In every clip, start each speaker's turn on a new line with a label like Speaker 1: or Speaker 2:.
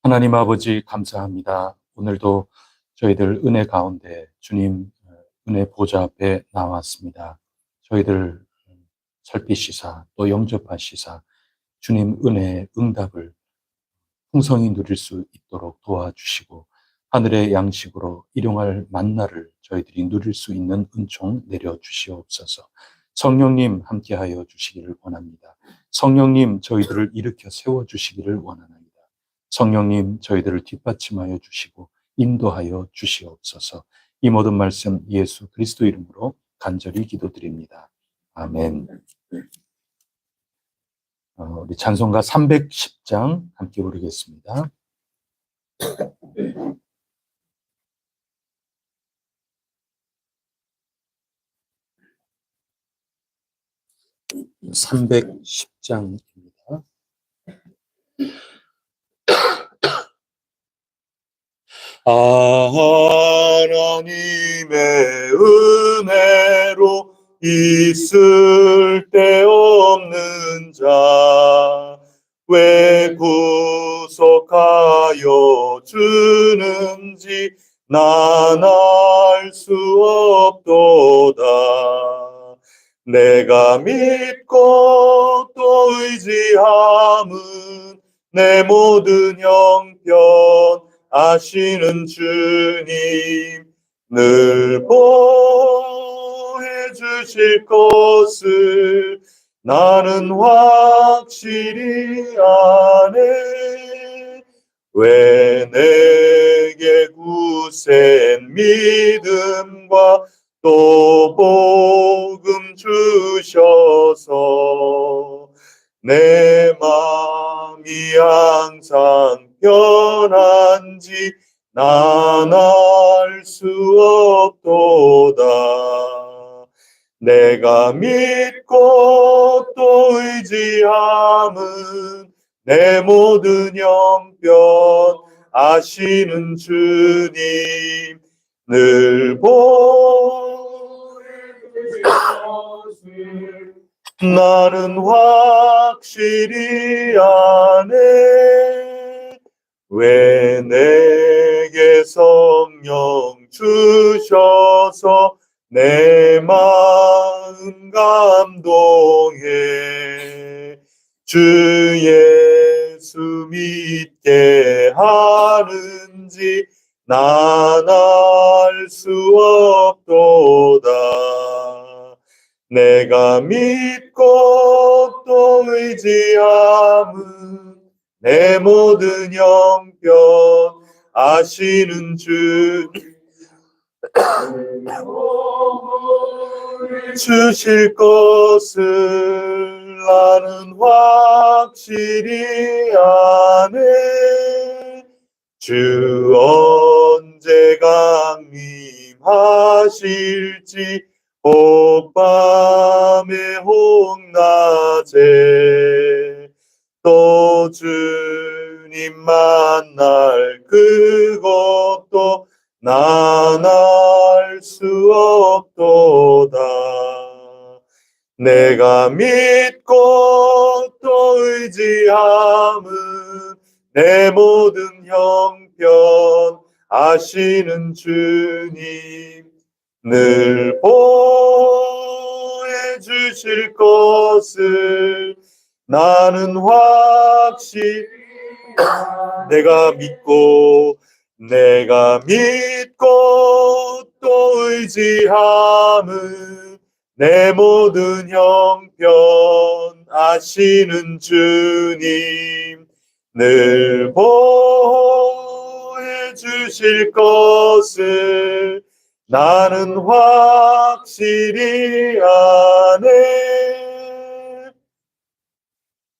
Speaker 1: 하나님 아버지 감사합니다. 오늘도 저희들 은혜 가운데 주님 은혜 보좌 앞에 나왔습니다. 저희들 살피시사 또 영접하시사 주님 은혜의 응답을 풍성히 누릴 수 있도록 도와주시고 하늘의 양식으로 일용할 만나를 저희들이 누릴 수 있는 은총 내려주시옵소서. 성령님 함께하여 주시기를 원합니다. 성령님 저희들을 일으켜 세워주시기를 원합니다. 성령님 저희들을 뒷받침하여 주시고 인도하여 주시옵소서. 이 모든 말씀 예수 그리스도 이름으로 간절히 기도드립니다. 아멘. 우리 찬송가 310장 함께 부르겠습니다. 310장입니다. 하나님의 은혜로 있을 데 없는 자 왜 구속하여 주는지 난 알 수 없도다. 내가 믿고 또 의지함은 내 모든 형편 아시는 주님 늘 보해 주실 것을 나는 확실히 아네. 왜 내게 굳센 믿음과 또 복음 주셔서 내 마음이 항상 편한지 난 알 수 없도다. 내가 믿고 또 의지함은 내 모든 형편 아시는 주님 늘 보내주실 나는 확실히 아네. 왜 내게 성령 주셔서 내 마음 감동해 주 예수 믿게 하는지 난 알 수 없도다. 내가 믿고 또 의지함은 내 모든 형편 아시는 주 주실 것을 나는 확실히 아네. 주 언제 강림하실지 혹밤에 혹낮에 또 주님 만날 그것도 난 알 수 없도다. 내가 믿고 또 의지함은 내 모든 형편 아시는 주님 늘 보혜 주실 것을 나는 확실히 내가 믿고 또 의지함은 내 모든 형편 아시는 주님 늘 보혜 주실 것을 나는 확실히 아네.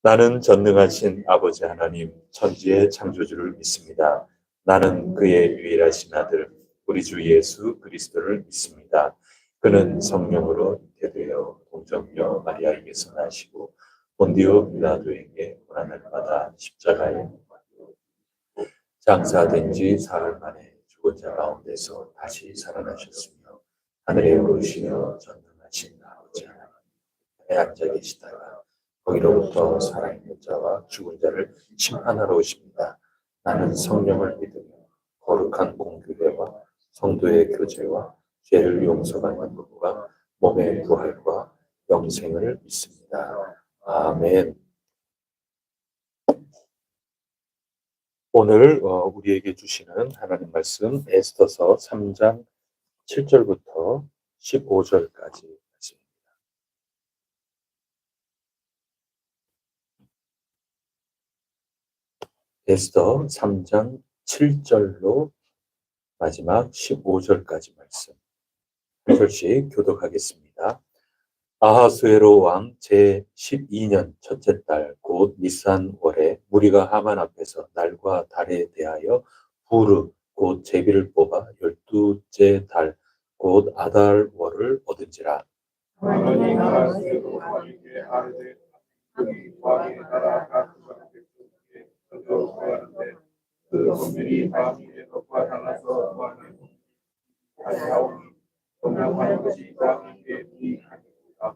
Speaker 1: 나는 전능하신 아버지 하나님 천지의 창조주를 믿습니다. 나는 그의 유일하신 아들 우리 주 예수 그리스도를 믿습니다. 그는 성령으로 잉태되어 동정녀 마리아에게서 나시고 본디오 빌라도에게 고난을 받아 십자가에 장사된 지 사흘 만에 죽은 자 가운데서 다시 살아나셨으며 하늘에 오르시며 전능하신 아버지 하나님 에 앉아 계시다가 거기로부터 살아있는 자와 죽은 자를 심판하러 오십니다. 나는 성령을 믿으며 거룩한 공교회와 성도의 교제와 죄를 용서받는 것과 몸의 부활과 영생을 믿습니다. 아멘. 오늘 우리에게 주시는 하나님 말씀 에스더서 3장 7절부터 15절까지 말씀입니다. 에스더 3장 7절로 마지막 15절까지 말씀 한 절씩 교독하겠습니다. 아하수에로 왕 제12년 첫째 달 곧 니산 월에 무리가 하만 앞에서 날과 달에 대하여 부르 곧 제비를 뽑아 12째 달 곧 아달 월을 얻은지라.
Speaker 2: 하나님 아하수에로 왕에게 아뢰되 그의 왕의 나라 각 백성에게 저주를 구하는데 그 법률이 왕에게 덮어달라서 왕의 하오니 동명하는 것이 왕에게 불이하니라.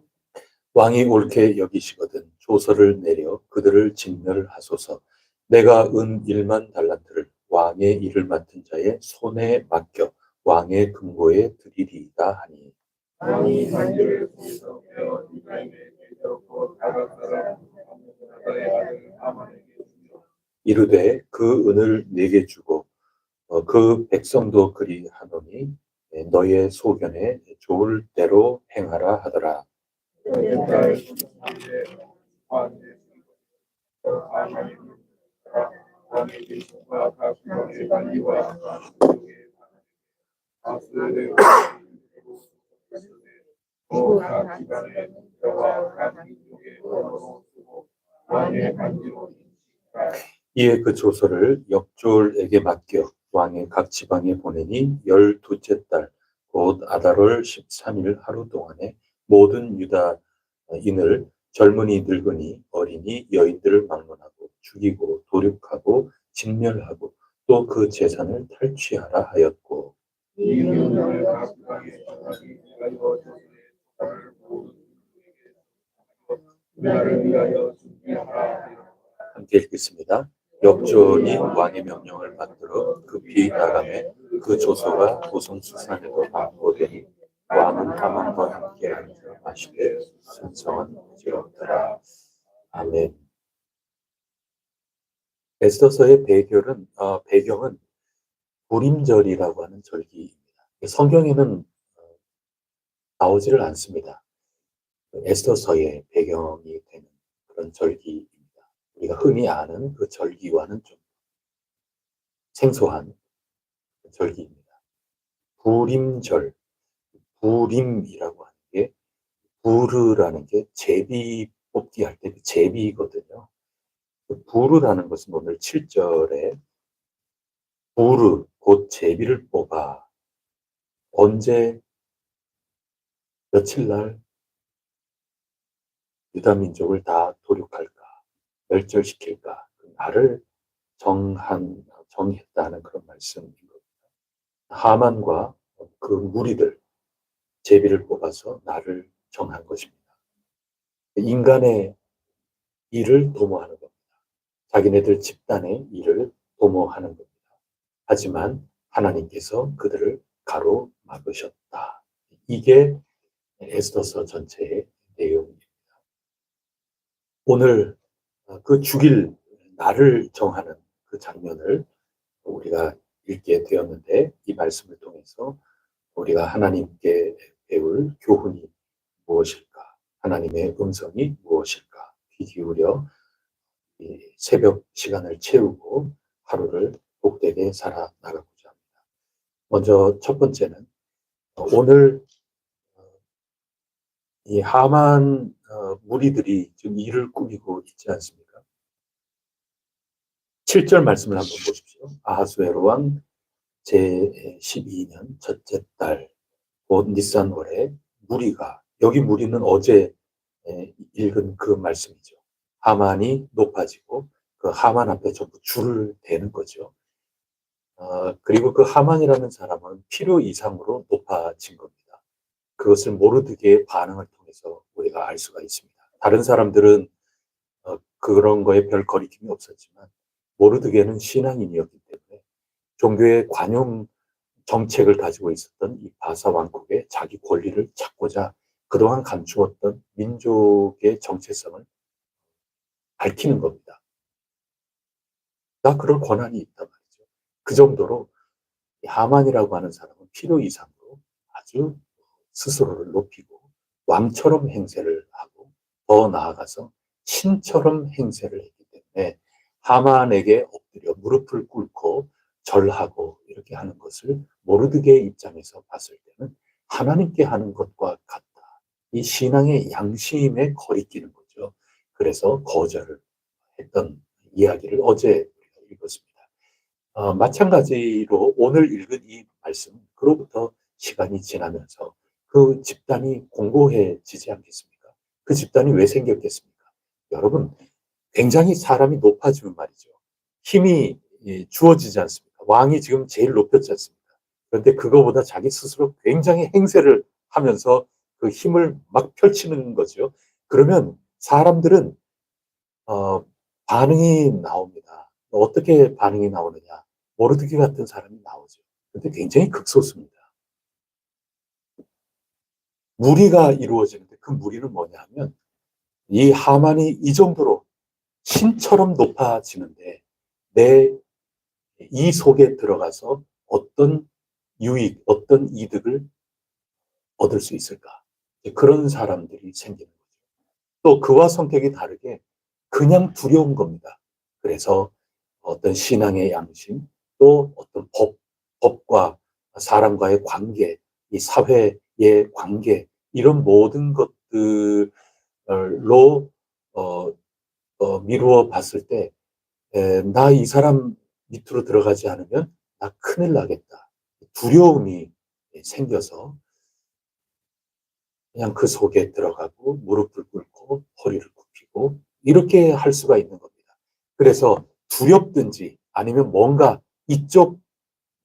Speaker 1: 왕이 옳게 여기시거든 조서를 내려 그들을 진멸하소서. 내가 은 1만 달란트를 왕의 일을 맡은 자의 손에 맡겨 왕의 금고에 드리리이다 하니.
Speaker 2: 왕이 단지를 구해서 빼어 이브라임의 대적 곧 다각 사람 나다의 아들 하만에게 주며
Speaker 1: 이르되 그 은을 내게 주고 그 백성도 그리 하노니 너의 소견에 좋을 대로 행하라 하더라.
Speaker 2: 옛날 이제 왕의 하만이 왕의 계신과 각 왕의 관리와 각 민족의 아스르의 각 기관의 문자와 각 민족의 언어로 쓰고 왕의 반지로
Speaker 1: 이에 그 조서를 역졸에게 맡겨 왕의 각 지방에 보내니 12째 달 곧 아달월 13일 하루 동안에 모든 유다인을 젊은이 늙은이 어린이 여인들을 막론하고 죽이고 도륙하고 진멸하고 또 그 재산을 탈취하라 하였고.
Speaker 2: 이 명령을 각 지방에 전하기 위하여 조선의 모든 민족에게 우리나라를 위하여 준비하라.
Speaker 1: 함께 읽겠습니다. 역졸이 왕의 명령을 받들어 급히 나가매 그 조서가 도성수산에도 반포되니 왕은 하만과 함께 앉아 마시되 순성한 어지럽더라. 아멘. 에스더서의 배경은 불임절이라고 하는 절기입니다. 성경에는 나오지를 않습니다. 에스더서의 배경이 되는 그런 절기입니다. 우리가 흔히 아는 그 절기와는 좀 생소한 절기입니다. 불임절, 불임이라고 하는 게 부르라는 게 제비 뽑기 할 때 그 제비거든요. 그 부르라는 것은 오늘 7절에 부르, 곧 제비를 뽑아 언제 며칠 날 유다 민족을 다 도륙할까, 멸절시킬까, 그 날을 정했다는 그런 말씀인 겁니다. 하만과 그 무리들, 제비를 뽑아서 날을 정한 것입니다. 인간의 일을 도모하는 겁니다. 자기네들 집단의 일을 도모하는 겁니다. 하지만 하나님께서 그들을 가로막으셨다. 이게 에스더서 전체의 내용입니다. 오늘 그 죽일 날을 정하는 그 장면을 우리가 읽게 되었는데, 이 말씀을 통해서 우리가 하나님께 배울 교훈이 무엇일까? 하나님의 음성이 무엇일까? 귀 기울여 이 새벽 시간을 채우고 하루를 복되게 살아나가고자 합니다. 먼저 첫 번째는 오늘 이 하만 무리들이 지금 일을 꾸미고 있지 않습니까? 7절 말씀을 한번 보십시오. 아하수에로 왕 제12년 첫째 달 곧 니산월에 무리가, 여기 무리는 어제 읽은 그 말씀이죠. 하만이 높아지고 그 하만 앞에 전부 줄을 대는 거죠. 그리고 그 하만이라는 사람은 필요 이상으로 높아진 겁니다. 그것을 모르드게의 반응을 통해서 우리가 알 수가 있습니다. 다른 사람들은 그런 거에 별 거리낌이 없었지만 모르드게는 신앙인이었기 때문에 종교의 관용 정책을 가지고 있었던 이 바사 왕국의 자기 권리를 찾고자 그동안 감추었던 민족의 정체성을 밝히는 겁니다. 나 그런 권한이 있단 말이죠. 그 정도로 하만이라고 하는 사람은 필요 이상으로 아주 스스로를 높이고 왕처럼 행세를 하고 더 나아가서 신처럼 행세를 했기 때문에 하만에게 엎드려 무릎을 꿇고 절하고 이렇게 하는 것을 모르드게의 입장에서 봤을 때는 하나님께 하는 것과 같다. 이 신앙의 양심에 거리끼는 거죠. 그래서 거절을 했던 이야기를 어제 읽었습니다. 마찬가지로 오늘 읽은 이 말씀, 그로부터 시간이 지나면서 그 집단이 공고해지지 않겠습니까? 그 집단이 왜 생겼겠습니까? 여러분, 굉장히 사람이 높아지면 말이죠. 힘이 주어지지 않습니까? 왕이 지금 제일 높였지 않습니까? 그런데 그거보다 자기 스스로 굉장히 행세를 하면서 그 힘을 막 펼치는 거죠. 그러면 사람들은 반응이 나옵니다. 어떻게 반응이 나오느냐? 모르드게 같은 사람이 나오죠. 근데 굉장히 극소수입니다. 무리가 이루어지는데 그 무리는 뭐냐 하면 이 하만이 이 정도로 신처럼 높아지는데 내 이 속에 들어가서 어떤 유익, 어떤 이득을 얻을 수 있을까? 그런 사람들이 생기는 거죠. 또 그와 성격이 다르게 그냥 두려운 겁니다. 그래서 어떤 신앙의 양심, 또 어떤 법과 사람과의 관계, 이 사회의 관계, 이런 모든 것들로 어, 미루어 봤을 때, 나 이 사람 밑으로 들어가지 않으면 나 큰일 나겠다. 두려움이 생겨서 그냥 그 속에 들어가고 무릎을 꿇고 허리를 굽히고 이렇게 할 수가 있는 겁니다. 그래서 두렵든지 아니면 뭔가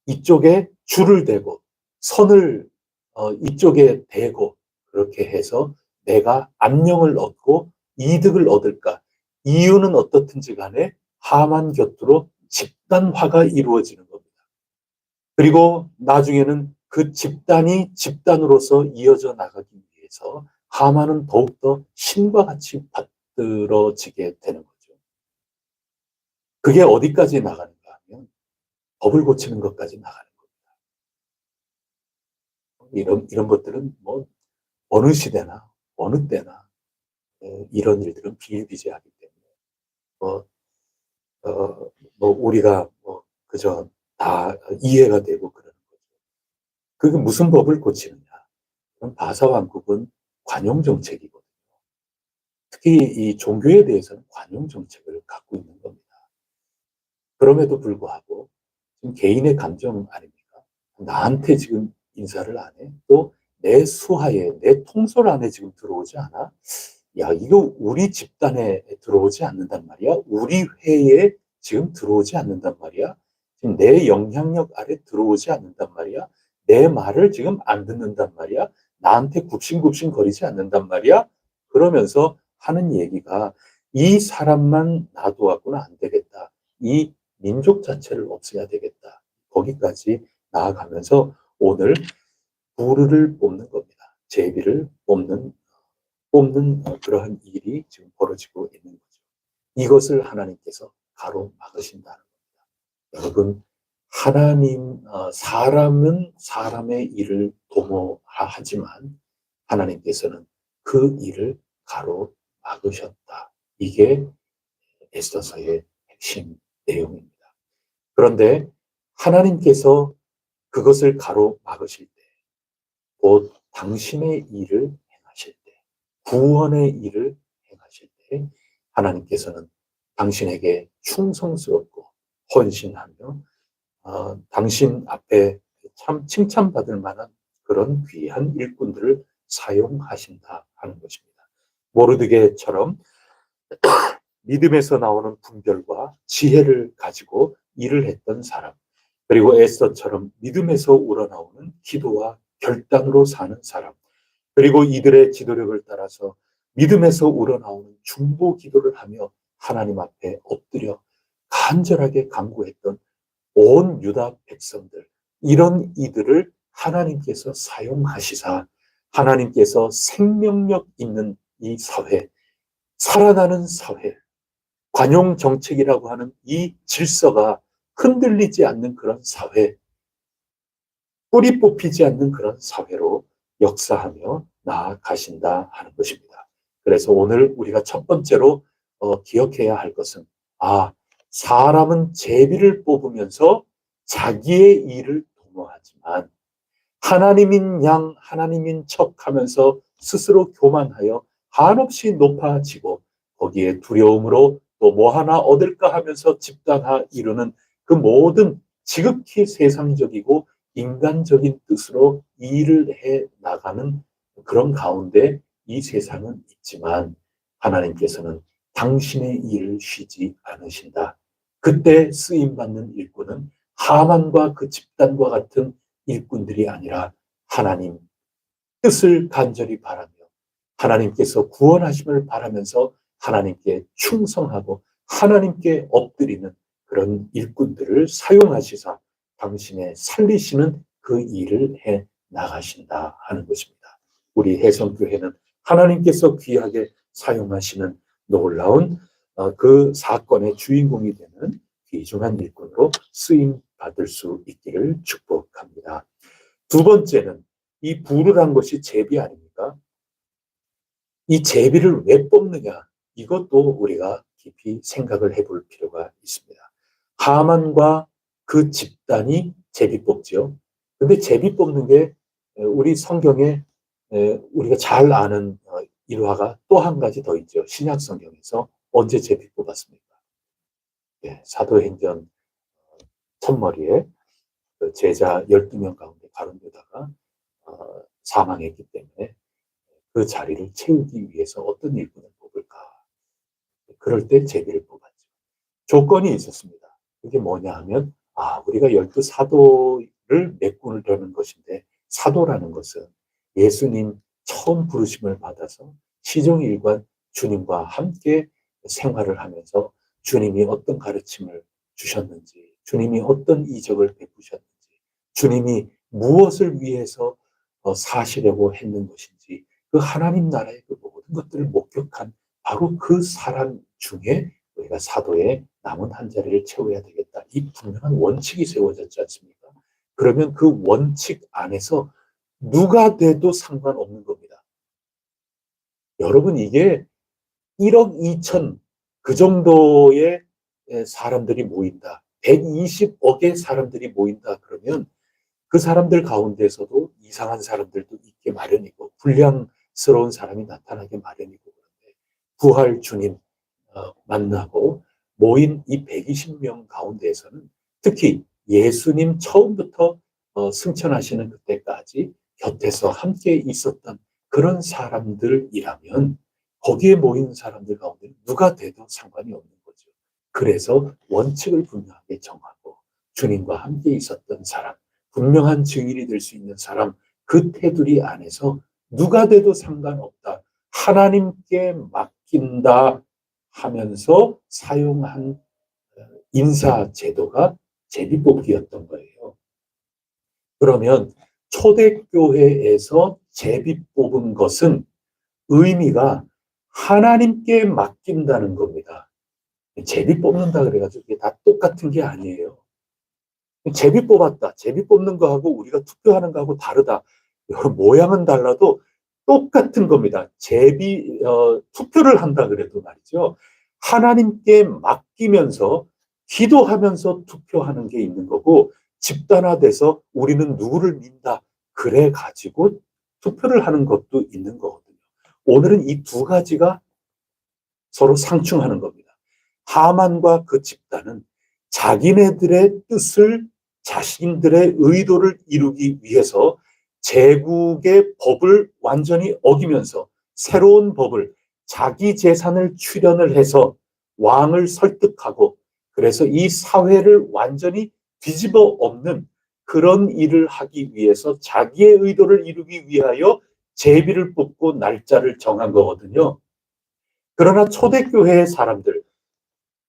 Speaker 1: 이쪽에 줄을 대고 선을 이쪽에 대고 그렇게 해서 내가 안녕을 얻고 이득을 얻을까? 이유는 어떻든지 간에 하만 곁으로 집단화가 이루어지는 겁니다. 그리고 나중에는 그 집단이 집단으로서 이어져 나가기 위해서 하만은 더욱더 신과 같이 받들어지게 되는 거죠. 그게 어디까지 나가는가 하면 법을 고치는 것까지 나가는 겁니다. 이런 것들은 뭐 어느 시대나 어느 때나 이런 일들은 비일비재하기 때문에 뭐, 우리가 뭐 그저 다 이해가 되고 그러는 거죠. 그게 무슨 법을 고치느냐? 그럼 바사 왕국은 관용 정책이거든요. 특히 이 종교에 대해서는 관용 정책을 갖고 있는 겁니다. 그럼에도 불구하고 지금 개인의 감정 아닙니까? 나한테 지금 인사를 안 해? 또 내 수하에, 내 통솔 안에 지금 들어오지 않아? 야, 이거 우리 집단에 들어오지 않는단 말이야? 우리 회에 지금 들어오지 않는단 말이야? 지금 내 영향력 아래 들어오지 않는단 말이야? 내 말을 지금 안 듣는단 말이야? 나한테 굽신굽신 거리지 않는단 말이야? 그러면서 하는 얘기가 이 사람만 놔두어갖고는 안 되겠다. 이 민족 자체를 없애야 되겠다. 거기까지 나아가면서 오늘 부르를 뽑는 겁니다. 제비를 뽑는 그러한 일이 지금 벌어지고 있는 거죠. 이것을 하나님께서 가로막으신다는 겁니다. 여러분, 사람은 사람의 일을 도모하지만 하나님께서는 그 일을 가로막으셨다. 이게 에스더서의 핵심 내용입니다. 그런데 하나님께서 그것을 가로막으실 때, 곧 당신의 일을 행하실 때, 구원의 일을 행하실 때 하나님께서는 당신에게 충성스럽고 헌신하며 당신 앞에 참 칭찬받을 만한 그런 귀한 일꾼들을 사용하신다 하는 것입니다. 모르드게처럼 믿음에서 나오는 분별과 지혜를 가지고 일을 했던 사람, 그리고 에스더처럼 믿음에서 우러나오는 기도와 결단으로 사는 사람, 그리고 이들의 지도력을 따라서 믿음에서 우러나오는 중보 기도를 하며 하나님 앞에 엎드려 간절하게 간구했던 온 유다 백성들, 이런 이들을 하나님께서 사용하시사 하나님께서 생명력 있는 이 사회, 살아나는 사회, 관용 정책이라고 하는 이 질서가 흔들리지 않는 그런 사회, 뿌리 뽑히지 않는 그런 사회로 역사하며 나아가신다 하는 것입니다. 그래서 오늘 우리가 첫 번째로 기억해야 할 것은 사람은 제비를 뽑으면서 자기의 일을 도모하지만 하나님인 양, 하나님인 척 하면서 스스로 교만하여 한없이 높아지고 거기에 두려움으로 또 뭐 하나 얻을까 하면서 집단화 이루는 그 모든 지극히 세상적이고 인간적인 뜻으로 일을 해 나가는 그런 가운데 이 세상은 있지만 하나님께서는 당신의 일을 쉬지 않으신다. 그때 쓰임받는 일꾼은 하만과 그 집단과 같은 일꾼들이 아니라 하나님 뜻을 간절히 바라며 하나님께서 구원하심을 바라면서 하나님께 충성하고 하나님께 엎드리는 그런 일꾼들을 사용하시사 당신의 살리시는 그 일을 해 나가신다 하는 것입니다. 우리 해성교회는 하나님께서 귀하게 사용하시는 놀라운 그 사건의 주인공이 되는 귀중한 일꾼으로 쓰임 받을 수 있기를 축복합니다. 두 번째는 이 부르란 것이 제비 아닙니까? 이 제비를 왜 뽑느냐? 이것도 우리가 깊이 생각을 해볼 필요가 있습니다. 하만과 그 집단이 제비 뽑지요. 근데 제비 뽑는 게 우리 성경에 우리가 잘 아는 일화가 또 한 가지 더 있죠. 신약 성경에서 언제 제비 뽑았습니까? 사도행전 첫머리에 그 제자 12명 가운데 가론유다가 사망했기 때문에 그 자리를 채우기 위해서 어떤 일꾼을 뽑을까? 그럴 때 제비를 뽑았죠. 조건이 있었습니다. 그게 뭐냐 하면 우리가 12사도를 메꾸는 되는 것인데 사도라는 것은 예수님 처음 부르심을 받아서 시종일관 주님과 함께 생활을 하면서 주님이 어떤 가르침을 주셨는지, 주님이 어떤 이적을 베푸셨는지, 주님이 무엇을 위해서 사시려고 했는 것인지 그 하나님 나라의 그 모든 것들을 목격한 바로 그 사람 중에 우리가 사도의 남은 한 자리를 채워야 되겠다. 이 분명한 원칙이 세워졌지 않습니까? 그러면 그 원칙 안에서 누가 돼도 상관없는 겁니다. 여러분 이게 1억 2천 그 정도의 사람들이 모인다. 120억의 사람들이 모인다 그러면 그 사람들 가운데서도 이상한 사람들도 있게 마련이고 불량스러운 사람이 나타나게 마련이고 그런데 부활 주님 만나고 모인 이 120명 가운데에서는 특히
Speaker 3: 예수님 처음부터 승천하시는 그때까지 곁에서 함께 있었던 그런 사람들이라면 거기에 모인 사람들 가운데 누가 돼도 상관이 없는 거죠. 그래서 원칙을 분명하게 정하고 주님과 함께 있었던 사람, 분명한 증인이 될 수 있는 사람, 그 테두리 안에서 누가 돼도 상관없다. 하나님께 맡긴다 하면서 사용한 인사 제도가 제비뽑기였던 거예요. 그러면 초대교회에서 제비뽑은 것은 의미가 하나님께 맡긴다는 겁니다. 제비 뽑는다 그래가지고 이게 다 똑같은 게 아니에요. 제비 뽑았다. 제비 뽑는 거하고 우리가 투표하는 거하고 다르다. 모양은 달라도 똑같은 겁니다. 투표를 한다 그래도 말이죠. 하나님께 맡기면서 기도하면서 투표하는 게 있는 거고 집단화돼서 우리는 누구를 민다. 그래 가지고 투표를 하는 것도 있는 거거든요. 오늘은 이 두 가지가 서로 상충하는 겁니다. 하만과 그 집단은 자기네들의 뜻을 자신들의 의도를 이루기 위해서 제국의 법을 완전히 어기면서 새로운 법을 자기 재산을 출연을 해서 왕을 설득하고 그래서 이 사회를 완전히 뒤집어 엎는 그런 일을 하기 위해서 자기의 의도를 이루기 위하여 제비를 뽑고 날짜를 정한 거거든요. 그러나 초대교회의 사람들,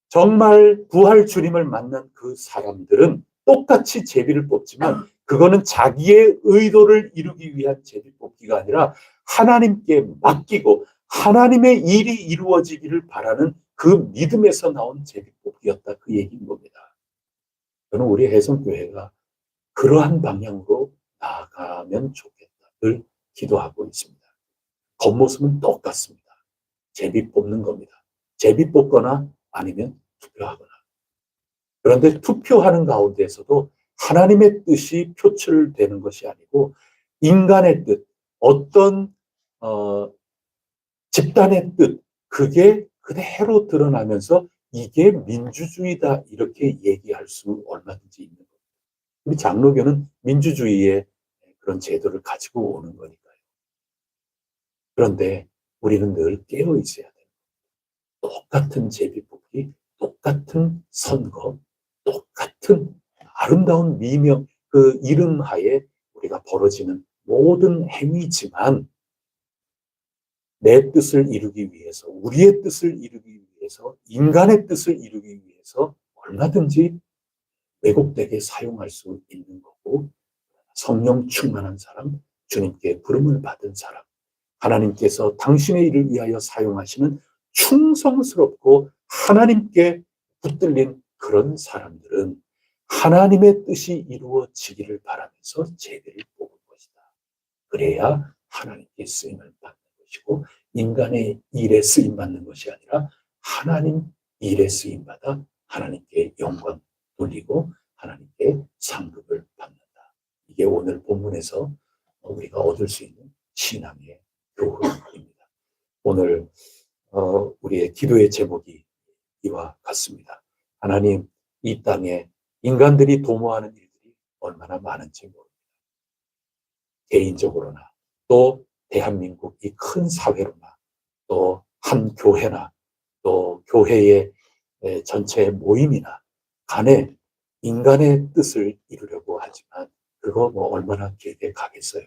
Speaker 3: 정말 부활 주님을 만난 그 사람들은 똑같이 제비를 뽑지만 그거는 자기의 의도를 이루기 위한 제비 뽑기가 아니라 하나님께 맡기고 하나님의 일이 이루어지기를 바라는 그 믿음에서 나온 제비 뽑기였다. 그 얘기인 겁니다. 저는 우리 혜성교회가 그러한 방향으로 나아가면 좋겠다. 늘 기도하고 있습니다. 겉모습은 똑같습니다. 제비 뽑는 겁니다. 제비 뽑거나 아니면 투표하거나. 그런데 투표하는 가운데에서도 하나님의 뜻이 표출되는 것이 아니고 인간의 뜻, 어떤 집단의 뜻, 그게 그대로 드러나면서 이게 민주주의다 이렇게 얘기할 수 얼마든지 있는 거예요. 우리 장로교는 민주주의의 그런 제도를 가지고 오는 거니까요. 그런데 우리는 늘 깨어 있어야 돼요. 똑같은 제비뽑기, 똑같은 선거, 똑같은 아름다운 미명, 그 이름 하에 우리가 벌어지는 모든 행위지만 내 뜻을 이루기 위해서, 우리의 뜻을 이루기 위해서, 인간의 뜻을 이루기 위해서 얼마든지 왜곡되게 사용할 수 있는 거고 성령 충만한 사람, 주님께 부름을 받은 사람, 하나님께서 당신의 일을 위하여 사용하시는 충성스럽고 하나님께 붙들린 그런 사람들은 하나님의 뜻이 이루어지기를 바라면서 제비를 뽑은 것이다. 그래야 하나님께 쓰임을 받는 것이고 인간의 일에 쓰임받는 것이 아니라 하나님 일에 쓰임받아 하나님께 영광 돌리고 하나님께 상급을 받는다. 이게 오늘 본문에서 우리가 얻을 수 있는 신앙의 교훈입니다. 오늘 우리의 기도의 제목이 이와 같습니다. 하나님, 이 땅에 인간들이 도모하는 일들이 얼마나 많은지 모릅니다. 개인적으로나 또 대한민국 이 큰 사회로나 또 한 교회나 또 교회의 전체 모임이나 간에 인간의 뜻을 이루려고 하지만 그거 뭐 얼마나 길게 가겠어요.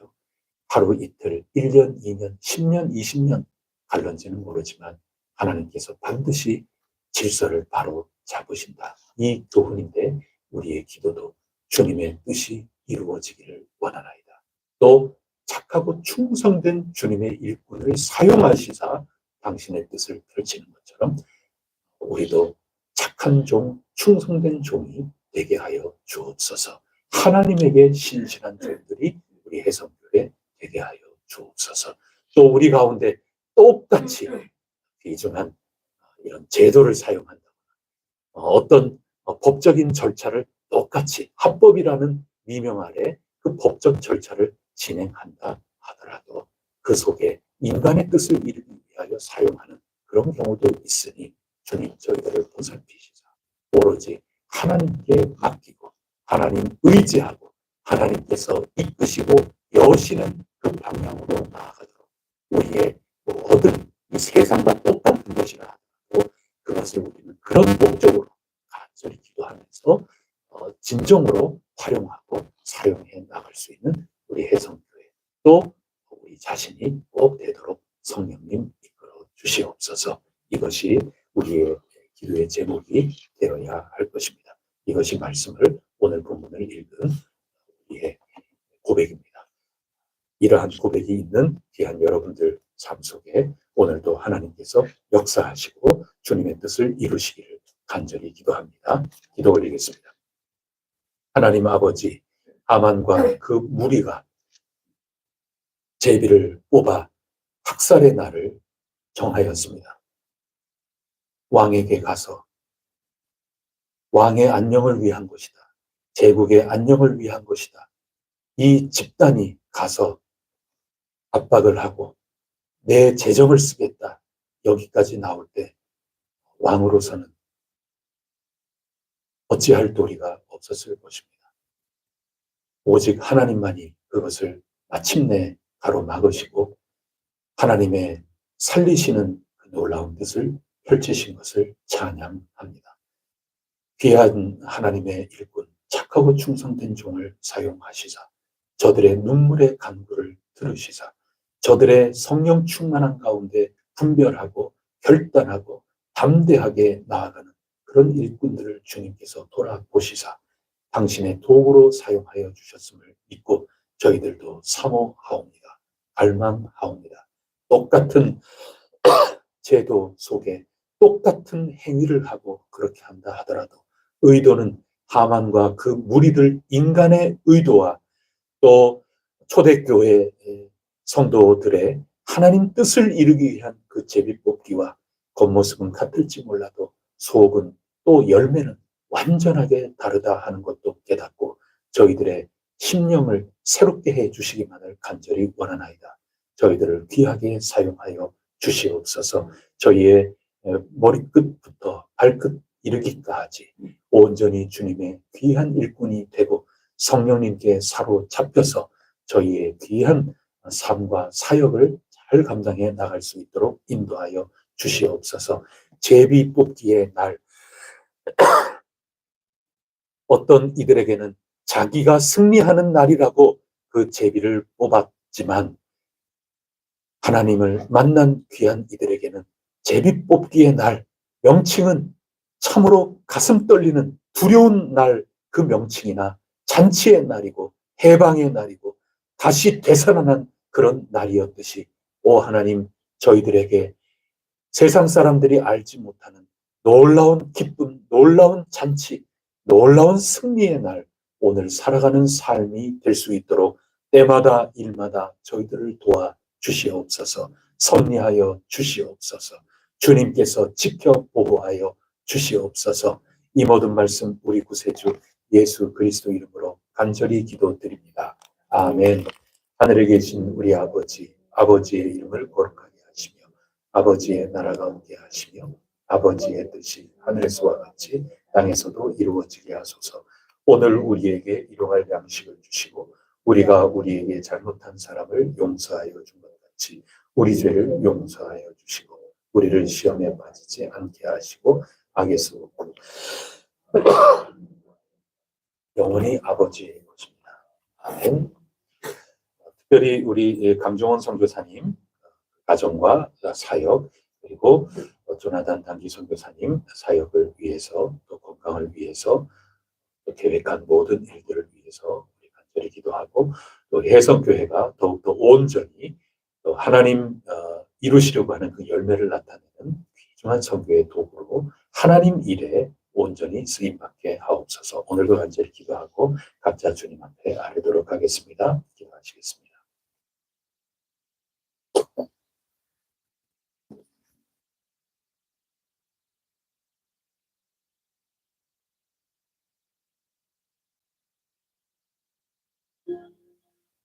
Speaker 3: 하루 이틀, 1년, 2년, 10년, 20년 갈런지는 모르지만 하나님께서 반드시 질서를 바로 잡으신다. 이 교훈인데 우리의 기도도 주님의 뜻이 이루어지기를 원하나이다. 또 착하고 충성된 주님의 일꾼을 사용하시사 당신의 뜻을 펼치는 것처럼 우리도 착한 종, 충성된 종이 되게 하여 주옵소서. 하나님에게 신실한 종들이 우리 혜성교회 되게 하여 주옵소서. 또 우리 가운데 똑같이 비중한 이런 제도를 사용한다. 어떤 법적인 절차를 똑같이 합법이라는 미명 아래 그 법적 절차를 진행한다 하더라도 그 속에 인간의 뜻을 이루기 위하여 사용하는 그런 경우도 있으니 주님 저희들을 보살피시자. 오로지 하나님께 맡기고 하나님 의지하고 하나님께서 이끄시고 여시는 그 방향으로 나아가도록 우리의 모든 이 세상과 똑같은 것이라 하더라도 그것을 우리는 그런 목적으로 간절히 기도하면서 진정으로 활용하고 사용해 나갈 수 있는 우리 혜성교회 또 우리 자신이 꼭 되도록 성령님 이끌어 주시옵소서. 이것이 우리의 기도의 제목이 되어야 할 것입니다. 이것이 말씀을 오늘 본문을 읽은 우리의 고백입니다. 이러한 고백이 있는 귀한 여러분들 삶 속에 오늘도 하나님께서 역사하시고 주님의 뜻을 이루시기를 간절히 기도합니다. 기도 올리겠습니다. 하나님 아버지, 하만과 그 무리가 제비를 뽑아 학살의 날을 정하였습니다. 왕에게 가서 왕의 안녕을 위한 것이다. 제국의 안녕을 위한 것이다. 이 집단이 가서 압박을 하고 내 재정을 쓰겠다. 여기까지 나올 때 왕으로서는 어찌할 도리가 없었을 것입니다. 오직 하나님만이 그것을 마침내 가로막으시고 하나님의 살리시는 그 놀라운 뜻을 펼치신 것을 찬양합니다. 귀한 하나님의 일꾼, 착하고 충성된 종을 사용하시사 저들의 눈물의 간구를 들으시사 저들의 성령 충만한 가운데 분별하고 결단하고 담대하게 나아가는 그런 일꾼들을 주님께서 돌아보시사 당신의 도구로 사용하여 주셨음을 믿고 저희들도 사모하옵니다. 갈망하옵니다. 똑같은 제도 속에 똑같은 행위를 하고 그렇게 한다 하더라도 의도는 하만과 그 무리들 인간의 의도와 또 초대교회 성도들의 하나님 뜻을 이루기 위한 그 제비뽑기와 겉모습은 같을지 몰라도 속은 또 열매는 완전하게 다르다 하는 것도 깨닫고 저희들의 심령을 새롭게 해 주시기만을 간절히 원하나이다. 저희들을 귀하게 사용하여 주시옵소서. 저희의 머리끝부터 발끝 이르기까지 온전히 주님의 귀한 일꾼이 되고 성령님께 사로잡혀서 저희의 귀한 삶과 사역을 잘 감당해 나갈 수 있도록 인도하여 주시옵소서. 제비 뽑기의 날, 어떤 이들에게는 자기가 승리하는 날이라고 그 제비를 뽑았지만 하나님을 만난 귀한 이들에게는 제비 뽑기의 날, 명칭은 참으로 가슴 떨리는 두려운 날, 그 명칭이나 잔치의 날이고 해방의 날이고 다시 되살아난 그런 날이었듯이 오 하나님, 저희들에게 세상 사람들이 알지 못하는 놀라운 기쁨, 놀라운 잔치, 놀라운 승리의 날, 오늘 살아가는 삶이 될 수 있도록 때마다 일마다 저희들을 도와 주시옵소서. 섭리하여 주시옵소서. 주님께서 지켜 보호하여 주시옵소서. 이 모든 말씀 우리 구세주 예수 그리스도 이름으로 간절히 기도드립니다. 아멘. 하늘에 계신 우리 아버지, 아버지의 이름을 거룩하게 하시며 아버지의 나라가 오게 하시며 아버지의 뜻이 하늘에서와 같이 땅에서도 이루어지게 하소서. 오늘 우리에게 일용할 양식을 주시고 우리가 우리에게 잘못한 사람을 용서하여 준 것 같이 우리 죄를 용서하여 주시고 우리를 시험에 빠지지 않게 하시고 악에서 구하시고 영원히 아버지의 것입니다. 아멘. 특별히 우리 강종원 선교사님 가정과 사역 그리고 조나단 단기 선교사님 사역을 위해서 또 건강을 위해서 또 계획한 모든 일들을 위해서 우리 간절히 기도하고 또 혜성교회가 더욱더 온전히 또 하나님 이루시려고 하는 그 열매를 나타내는 귀중한 선교의 도구로 하나님 일에 온전히 쓰임받게 하옵소서. 오늘도 간절히 기도하고 각자 주님 앞에 아뢰도록 하겠습니다. 기도하시겠습니다.